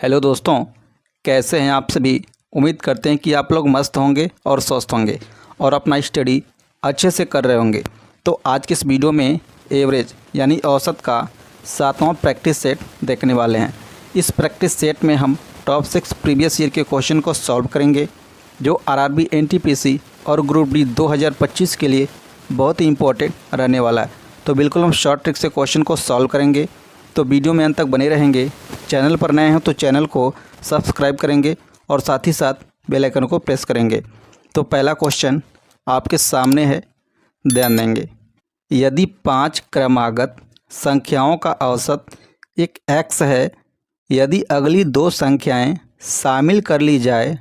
Hello दोस्तों, कैसे हैं आप सभी। उम्मीद करते हैं कि आप लोग मस्त होंगे और स्वस्थ होंगे और अपना स्टडी अच्छे से कर रहे होंगे। तो आज के इस वीडियो में एवरेज यानी औसत का 7वां प्रैक्टिस सेट देखने वाले हैं। इस प्रैक्टिस सेट में हम टॉप 6 प्रीवियस ईयर के क्वेश्चन को सॉल्व करेंगे जो आरआरबी एनटीपीसी और ग्रुप डी 2025 के लिए बहुत ही इम्पोर्टेंट रहने वाला है। तो बिल्कुल हम शॉर्ट ट्रिक से क्वेश्चन को सॉल्व करेंगे। तो वीडियो में अंत तक बने रहेंगे। चैनल पर नए हैं तो चैनल को सब्सक्राइब करेंगे और साथ ही साथ बेल आइकन को प्रेस करेंगे। तो पहला क्वेश्चन आपके सामने है, ध्यान देंगे। यदि 5 क्रमागत संख्याओं का औसत एक x है, यदि अगली 2 संख्याएं शामिल कर ली जाए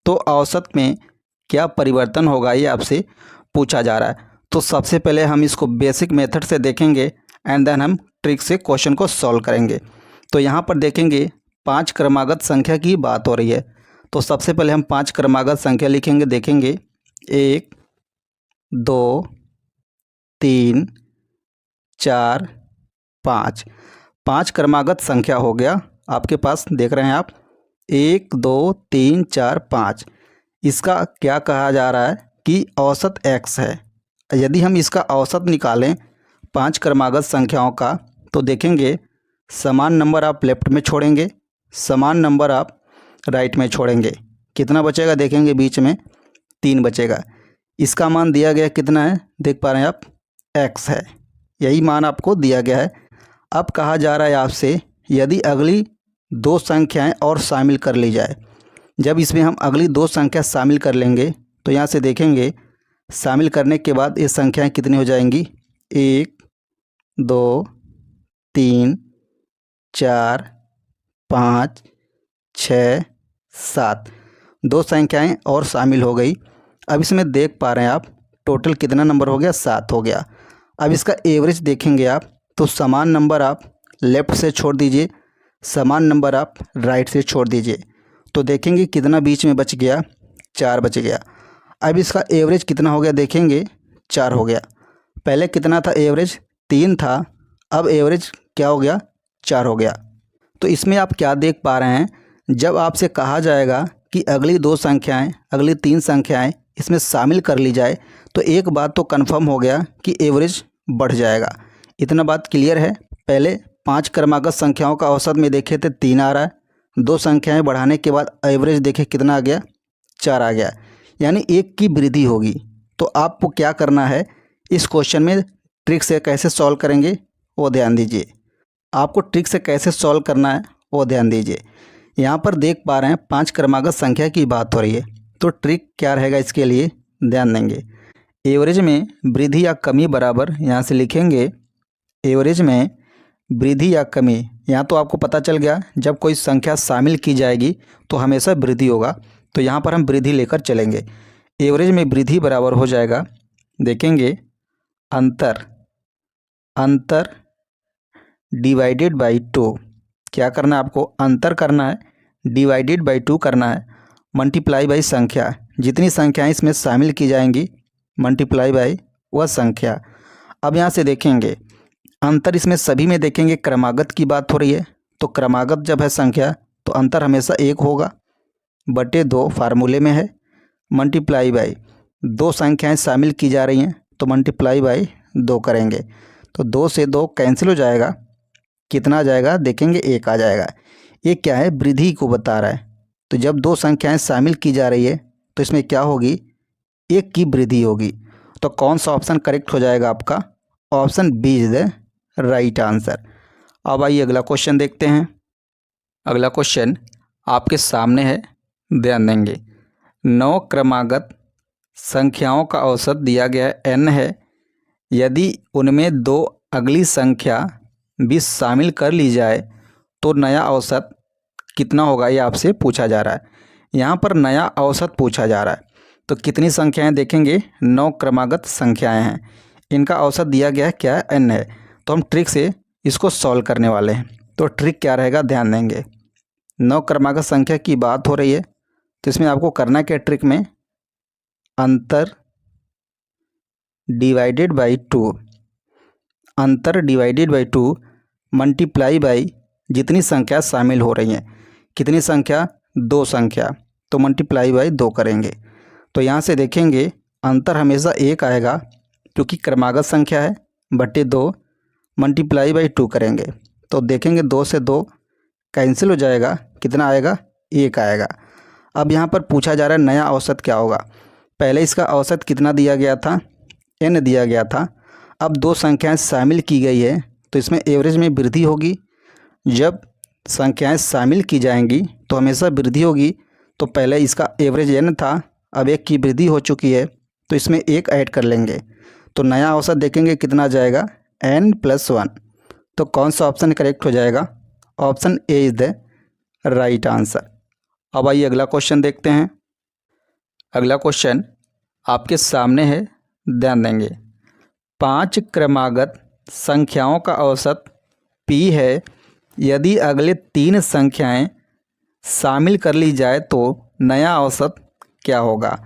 तो औसत में क्या परिवर्तन होगा, ये आपसे पूछा जा रहा है। तो सबसे पहले हम इसको बेसिक मेथड से देखेंगे एंड देन हम ट्रिक से क्वेश्चन को सॉल्व करेंगे। तो यहाँ पर देखेंगे 5 क्रमागत संख्या की बात हो रही है। तो सबसे पहले हम 5 क्रमागत संख्या लिखेंगे। देखेंगे 1 2 3 4 5। 5 क्रमागत संख्या हो गया आपके पास, देख रहे हैं आप 1 2 3 4 5। इसका क्या कहा जा रहा है कि औसत x है। यदि हम इसका औसत निकालें 5 क्रमागत संख्याओं का तो देखेंगे समान नंबर आप लेफ्ट में छोड़ेंगे, समान नंबर आप राइट में छोड़ेंगे। कितना बचेगा देखेंगे, बीच में 3 बचेगा। इसका मान दिया गया कितना है, देख पा रहे हैं आप, x है। यही मान आपको दिया गया है। अब कहा जा रहा है आपसे यदि अगली 2 संख्याएं और शामिल कर ली जाए। जब इसमें हम अगली 2 संख्या शामिल कर लेंगे तो यहाँ से देखेंगे शामिल करने के बाद ये संख्याएं कितनी हो जाएंगी, 1 2 3 4 5 6 7। 2 संख्याएं और शामिल हो गई। अब इसमें देख पा रहे हैं आप टोटल कितना नंबर हो गया, 7 हो गया। अब इसका एवरेज देखेंगे आप तो समान नंबर आप लेफ़्ट से छोड़ दीजिए, समान नंबर आप राइट से छोड़ दीजिए। तो देखेंगे कितना बीच में बच गया, 4 बच गया। अब इसका एवरेज कितना हो गया देखेंगे, 4 हो गया। पहले कितना था एवरेज, 3 था, अब एवरेज क्या हो गया, 4 हो गया। तो इसमें आप क्या देख पा रहे हैं, जब आपसे कहा जाएगा कि अगली 2 संख्याएं, अगली 3 संख्याएं इसमें शामिल कर ली जाए तो एक बात तो कंफर्म हो गया कि एवरेज बढ़ जाएगा। इतना बात क्लियर है। पहले 5 क्रमागत संख्याओं का औसत में देखे थे 3 आ रहा है, 2 संख्याएं बढ़ाने के बाद एवरेज देखे कितना आ गया, 4 आ गया, यानी 1 की वृद्धि होगी। तो आपको क्या करना है, इस क्वेश्चन में ट्रिक से कैसे सॉल्व करेंगे वो ध्यान दीजिए। आपको ट्रिक से कैसे सॉल्व करना है वो ध्यान दीजिए। यहाँ पर देख पा रहे हैं 5 क्रमागत संख्या की बात हो रही है। तो ट्रिक क्या रहेगा इसके लिए, ध्यान देंगे। एवरेज में वृद्धि या कमी बराबर, यहाँ से लिखेंगे एवरेज में वृद्धि या कमी। यहाँ तो आपको पता चल गया जब कोई संख्या शामिल की जाएगी तो हमेशा वृद्धि होगा। तो यहाँ पर हम वृद्धि लेकर चलेंगे। एवरेज में वृद्धि बराबर हो जाएगा, देखेंगे अंतर डिवाइडेड बाई 2। क्या करना है आपको, अंतर करना है, डिवाइडेड बाई 2 करना है, मल्टीप्लाई बाई संख्या। जितनी संख्याएं इसमें शामिल की जाएंगी मल्टीप्लाई बाई वह संख्या। अब यहाँ से देखेंगे अंतर, इसमें सभी में देखेंगे क्रमागत की बात हो रही है। तो क्रमागत जब है संख्या तो अंतर हमेशा 1 होगा, बटे 2 फार्मूले में है, मल्टीप्लाई बाई 2 संख्याएं शामिल की जा रही हैं तो मल्टीप्लाई बाई 2 करेंगे। तो 2 से 2 कैंसिल हो जाएगा, कितना आ जाएगा देखेंगे, 1 आ जाएगा। ये क्या है, वृद्धि को बता रहा है। तो जब 2 संख्याएं शामिल की जा रही है तो इसमें क्या होगी, 1 की वृद्धि होगी। तो कौन सा ऑप्शन करेक्ट हो जाएगा आपका, option B is the right answer. अब आइए अगला क्वेश्चन देखते हैं। अगला क्वेश्चन आपके सामने है, ध्यान देंगे। 9 क्रमागत संख्याओं का औसत दिया गया है n है, यदि उनमें 2 अगली संख्या भी शामिल कर ली जाए तो नया औसत कितना होगा, ये आपसे पूछा जा रहा है। यहाँ पर नया औसत पूछा जा रहा है। तो कितनी संख्याएं देखेंगे, 9 क्रमागत संख्याएं हैं, इनका औसत दिया गया है क्या, n है। तो हम ट्रिक से इसको सॉल्व करने वाले हैं। तो ट्रिक क्या रहेगा, ध्यान देंगे। 9 क्रमागत संख्या की बात हो रही है तो इसमें आपको करना क्या, ट्रिक में अंतर डिवाइडेड बाई 2, अंतर डिवाइडेड बाई 2 मल्टीप्लाई बाई जितनी संख्या शामिल हो रही हैं। कितनी संख्या, 2 संख्या, तो मल्टीप्लाई बाई 2 करेंगे। तो यहाँ से देखेंगे अंतर हमेशा 1 आएगा क्योंकि क्रमागत संख्या है, बटे 2 मल्टीप्लाई बाई 2 करेंगे तो देखेंगे 2 से 2 कैंसिल हो जाएगा, कितना आएगा, 1 आएगा। अब यहाँ पर पूछा जा रहा है नया औसत क्या होगा। पहले इसका औसत कितना दिया गया था, n दिया गया था। अब 2 संख्याएं शामिल की गई है तो इसमें एवरेज में वृद्धि होगी। जब संख्याएं शामिल की जाएंगी तो हमेशा वृद्धि होगी। तो पहले इसका एवरेज n था, अब 1 की वृद्धि हो चुकी है तो इसमें 1 ऐड कर लेंगे तो नया औसत देखेंगे कितना आ जाएगा, n+1। तो कौन सा ऑप्शन करेक्ट हो जाएगा, option A is the right answer. अब आइए अगला क्वेश्चन देखते हैं। अगला क्वेश्चन आपके सामने है, ध्यान देंगे। 5 क्रमागत संख्याओं का औसत p है। यदि अगले 3 संख्याएं शामिल कर ली जाए तो नया औसत क्या होगा।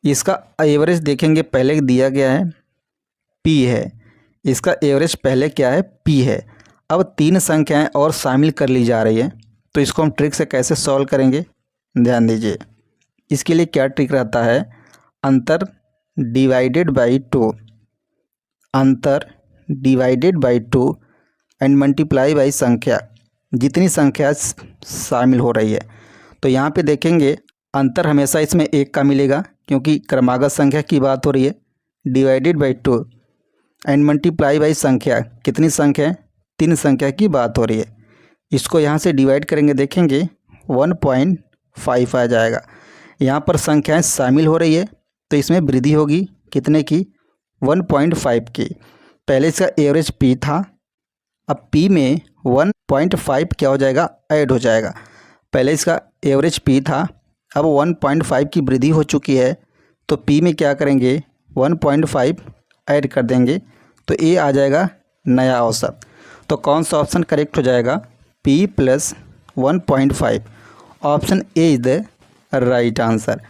इसका एवरेज देखेंगे, पहले दिया गया है p है, इसका एवरेज पहले क्या है, p है। अब 3 संख्याएं और शामिल कर ली जा रही है तो इसको हम ट्रिक से कैसे सॉल्व करेंगे, ध्यान दीजिए। इसके लिए क्या ट्रिक रहता है, अंतर डिवाइडेड बाई 2, अंतर divided by 2 and multiply by संख्या, जितनी संख्या शामिल हो रही है। तो यहाँ पे देखेंगे अंतर हमेशा इसमें 1 का मिलेगा क्योंकि क्रमागत संख्या की बात हो रही है, divided by 2 and multiply by संख्या, कितनी संख्या है, 3 संख्या की बात हो रही है। इसको यहाँ से डिवाइड करेंगे, देखेंगे 1.5 आ जाएगा। यहाँ पर संख्याएं शामिल हो रही है तो इसमें वृद्धि होगी, कितने की, 1.5 की। पहले इसका एवरेज p था, अब p में 1.5 क्या हो जाएगा, ऐड हो जाएगा। पहले इसका एवरेज p था, अब 1.5 की वृद्धि हो चुकी है तो p में क्या करेंगे, 1.5 ऐड कर देंगे तो a आ जाएगा नया औसत। तो कौन सा ऑप्शन करेक्ट हो जाएगा, p + 1.5, option A is the right answer.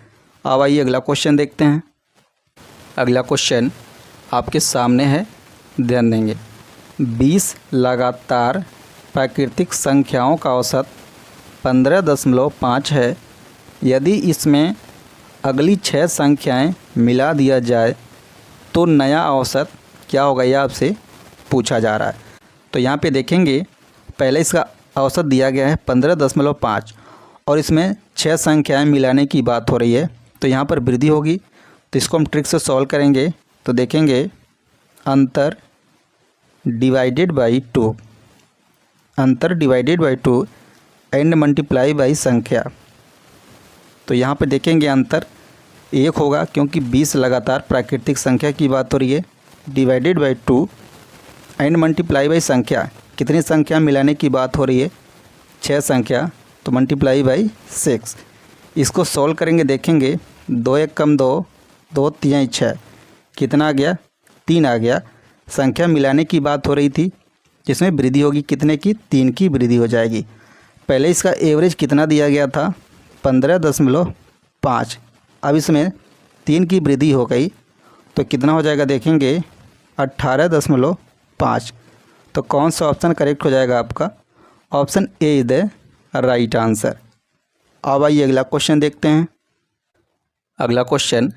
अब आइए अगला क्वेश्चन देखते हैं। अगला क्वेश्चन आपके सामने है, ध्यान देंगे। 20 लगातार प्राकृतिक संख्याओं का औसत 15.5 है। यदि इसमें अगली 6 संख्याएं मिला दिया जाए तो नया औसत क्या होगा, यह आपसे पूछा जा रहा है। तो यहाँ पे देखेंगे पहले इसका औसत दिया गया है 15.5 और इसमें 6 संख्याएं मिलाने की बात हो रही है तो यहाँ पर वृद्धि होगी। तो इसको हम ट्रिक से सॉल्व करेंगे तो देखेंगे अंतर डिवाइडेड बाई 2, अंतर divided by 2 and multiply by संख्या। तो यहाँ पे देखेंगे अंतर 1 होगा क्योंकि 20 लगातार प्राकृतिक संख्या की बात हो रही है, divided by 2 and multiply by संख्या, कितनी संख्या मिलाने की बात हो रही है, 6 संख्या, तो मल्टीप्लाई बाई 6। इसको सॉल्व करेंगे, देखेंगे 2 1 कम 2, 2 3 6, कितना आ गया, 3 आ गया। संख्या मिलाने की बात हो रही थी जिसमें वृद्धि होगी, कितने की, 3 की वृद्धि हो जाएगी। पहले इसका एवरेज कितना दिया गया था, 15.5, अब इसमें 3 की वृद्धि हो गई तो कितना हो जाएगा, देखेंगे 18.5। तो कौन सा ऑप्शन करेक्ट हो जाएगा आपका, option A is the right answer. अब आइए अगला क्वेश्चन देखते हैं। अगला क्वेश्चन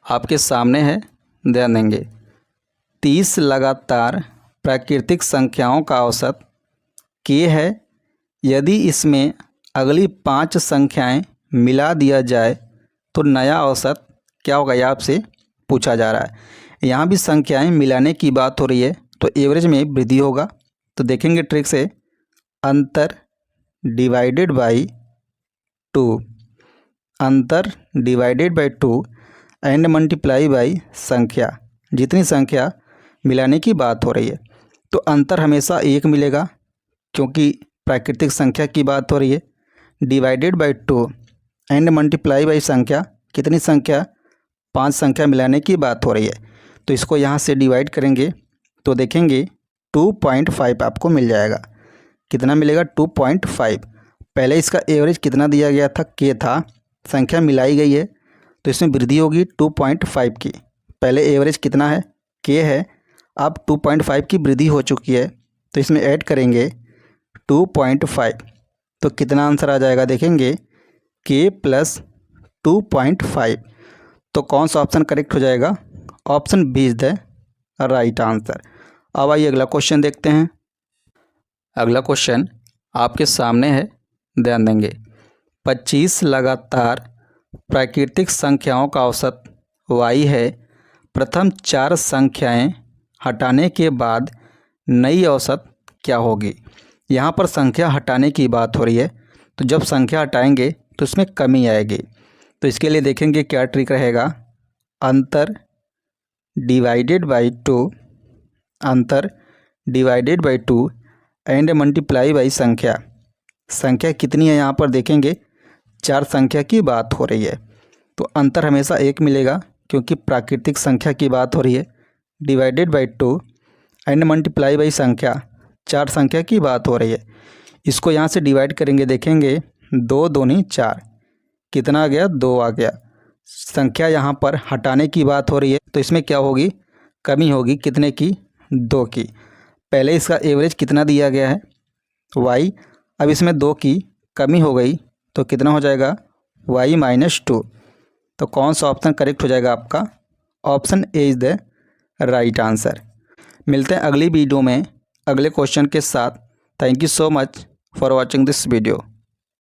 आपके सामने है, ध्यान देंगे। 30 लगातार प्राकृतिक संख्याओं का औसत k है। यदि इसमें अगली 5 संख्याएं मिला दिया जाए तो नया औसत क्या होगा, यह आपसे पूछा जा रहा है। यहाँ भी संख्याएं मिलाने की बात हो रही है तो एवरेज में वृद्धि होगा। तो देखेंगे ट्रिक से, अंतर डिवाइडेड बाई 2, अंतर divided by 2 and multiply by संख्या, जितनी संख्या मिलाने की बात हो रही है। तो अंतर हमेशा 1 मिलेगा क्योंकि प्राकृतिक संख्या की बात हो रही है, divided by 2 and multiply by संख्या, कितनी संख्या, 5 संख्या मिलाने की बात हो रही है। तो इसको यहाँ से डिवाइड करेंगे तो देखेंगे 2.5 आपको मिल जाएगा। कितना मिलेगा, 2.5। पहले इसका एवरेज कितना दिया गया था, k था, संख्या मिलाई गई है तो इसमें वृद्धि होगी 2.5 की। पहले एवरेज कितना है, k है, अब 2.5 की वृद्धि हो चुकी है तो इसमें ऐड करेंगे 2.5। तो कितना आंसर आ जाएगा देखेंगे, k + 2.5। तो कौन सा ऑप्शन करेक्ट हो जाएगा? Option B is the right answer. अब आइए अगला क्वेश्चन देखते हैं। अगला क्वेश्चन आपके सामने है, ध्यान देंगे। 25 लगातार प्राकृतिक संख्याओं का औसत y है। प्रथम 4 संख्याएं हटाने के बाद नई औसत क्या होगी? यहाँ पर संख्या हटाने की बात हो रही है, तो जब संख्या हटाएंगे तो इसमें कमी आएगी। तो इसके लिए देखेंगे क्या ट्रिक रहेगा। अंतर डिवाइडेड बाई 2, अंतर divided by 2 and multiply by संख्या। संख्या कितनी है यहाँ पर देखेंगे, 4 संख्या की बात हो रही है, तो अंतर हमेशा 1 मिलेगा क्योंकि प्राकृतिक संख्या की बात हो रही है। Divided by 2 and multiply by संख्या, 4 संख्या की बात हो रही है। इसको यहाँ से डिवाइड करेंगे, देखेंगे 2 दूनी 4, कितना आ गया? 2 आ गया। संख्या यहाँ पर हटाने की बात हो रही है, तो इसमें क्या होगी? कमी होगी, कितने की? 2 की। पहले इसका एवरेज कितना दिया गया है? y। अब इसमें 2 की कमी हो गई, तो कितना हो जाएगा? y - 2। तो कौन सा ऑप्शन करेक्ट हो जाएगा आपका? Option A is the right answer. मिलते हैं अगली वीडियो में अगले क्वेश्चन के साथ। Thank you so much for watching this video.